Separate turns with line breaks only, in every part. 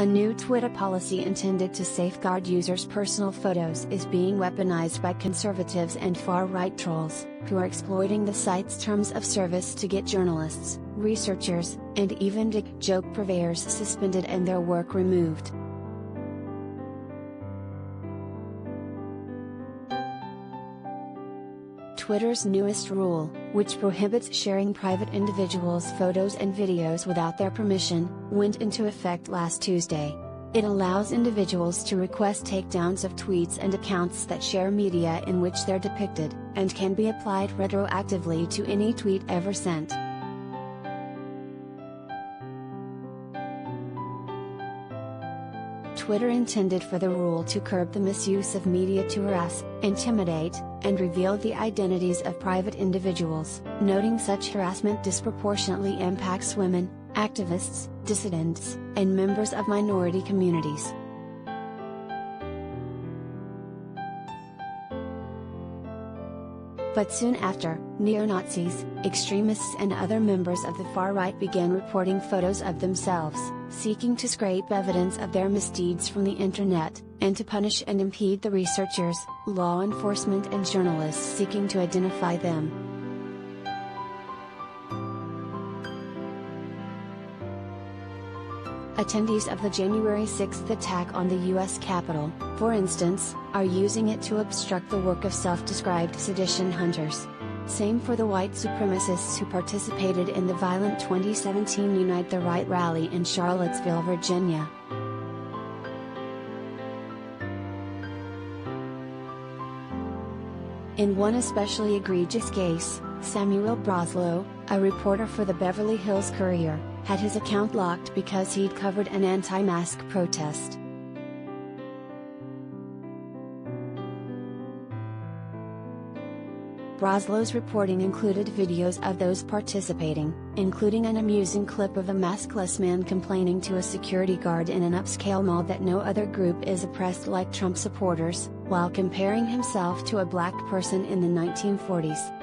A new Twitter policy intended to safeguard users' personal photos is being weaponized by conservatives and far-right trolls, who are exploiting the site's terms of service to get journalists, researchers, and even joke purveyors suspended and their work removed. Twitter's newest rule, which prohibits sharing private individuals' photos and videos without their permission, went into effect last Tuesday. It allows individuals to request takedowns of tweets and accounts that share media in which they're depicted, and can be applied retroactively to any tweet ever sent. Twitter intended for the rule to curb the misuse of media to harass, intimidate, and reveal the identities of private individuals, noting such harassment disproportionately impacts women, activists, dissidents, and members of minority communities. But soon after, neo-Nazis, extremists and other members of the far right began reporting photos of themselves, seeking to scrape evidence of their misdeeds from the internet, and to punish and impede the researchers, law enforcement and journalists seeking to identify them. Attendees of the January 6th attack on the U.S. Capitol, for instance, are using it to obstruct the work of self-described sedition hunters. Same for the white supremacists who participated in the violent 2017 Unite the Right rally in Charlottesville, Virginia. In one especially egregious case, Samuel Broslow, a reporter for the Beverly Hills Courier, had his account locked because he'd covered an anti-mask protest. Broslow's reporting included videos of those participating, including an amusing clip of a maskless man complaining to a security guard in an upscale mall that no other group is oppressed like Trump supporters, while comparing himself to a black person in the 1940s.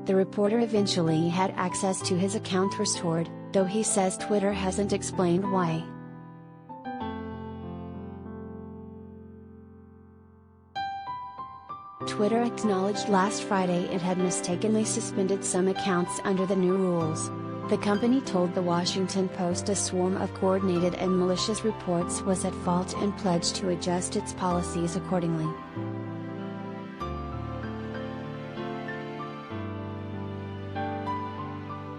The reporter eventually had access to his account restored, though he says Twitter hasn't explained why. Twitter acknowledged last Friday it had mistakenly suspended some accounts under the new rules. The company told The Washington Post a swarm of coordinated and malicious reports was at fault and pledged to adjust its policies accordingly.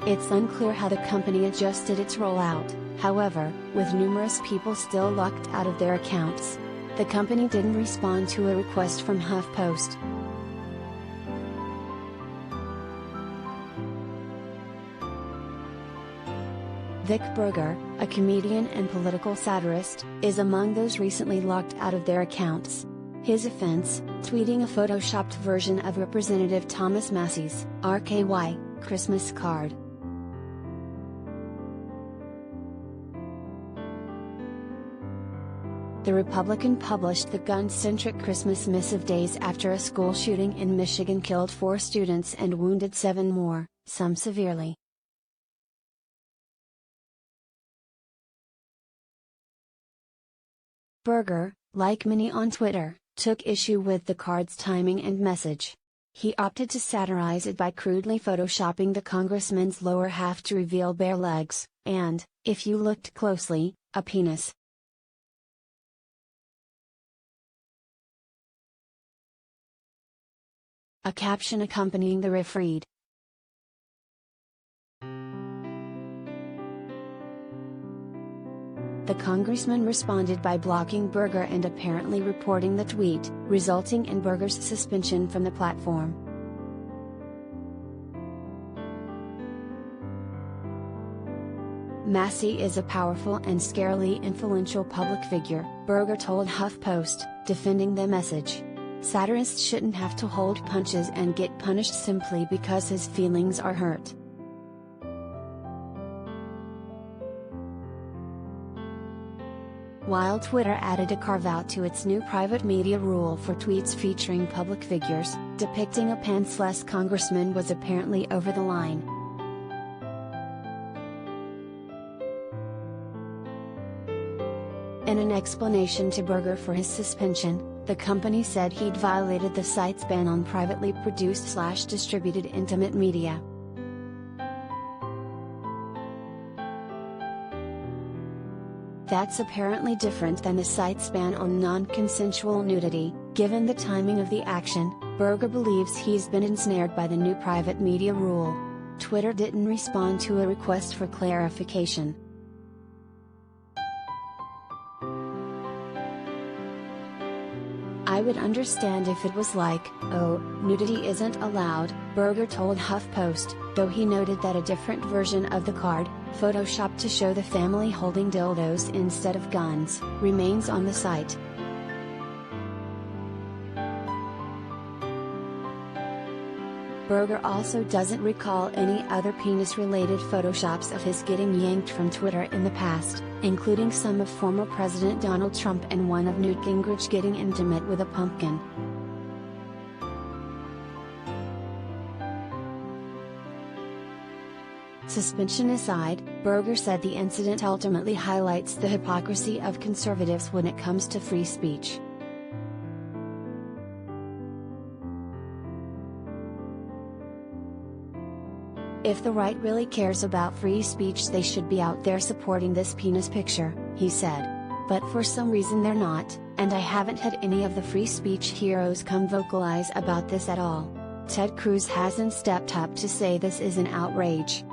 It's unclear how the company adjusted its rollout, however, with numerous people still locked out of their accounts. The company didn't respond to a request from HuffPost. Vic Berger, a comedian and political satirist, is among those recently locked out of their accounts. His offense, tweeting a photoshopped version of Representative Thomas Massey's RKY Christmas card. The Republican published the gun-centric Christmas missive days after a school shooting in Michigan killed 4 students and wounded 7 more, some severely. Berger, like many on Twitter, took issue with the card's timing and message. He opted to satirize it by crudely photoshopping the congressman's lower half to reveal bare legs, and, if you looked closely, a penis. A caption accompanying the riff read, The congressman responded by blocking Berger and apparently reporting the tweet, resulting in Berger's suspension from the platform. Massey is a powerful and scarily influential public figure, Berger told HuffPost, defending the message. Satirists shouldn't have to hold punches and get punished simply because his feelings are hurt. While Twitter added a carve-out to its new private media rule for tweets featuring public figures, depicting a pantsless congressman was apparently over the line. In an explanation to Berger for his suspension, the company said he'd violated the site's ban on privately produced/distributed intimate media. That's apparently different than the site's ban on non-consensual nudity. Given the timing of the action, Berger believes he's been ensnared by the new private media rule. Twitter didn't respond to a request for clarification. "I would understand if it was like, oh, nudity isn't allowed," Berger told HuffPost, though he noted that a different version of the card, photoshopped to show the family holding dildos instead of guns, remains on the site. Berger also doesn't recall any other penis-related photoshops of his getting yanked from Twitter in the past, including some of former President Donald Trump and one of Newt Gingrich getting intimate with a pumpkin. Suspension aside, Berger said the incident ultimately highlights the hypocrisy of conservatives when it comes to free speech. "If the right really cares about free speech, they should be out there supporting this penis picture," he said. "But for some reason they're not, and I haven't had any of the free speech heroes come vocalize about this at all. Ted Cruz hasn't stepped up to say this is an outrage."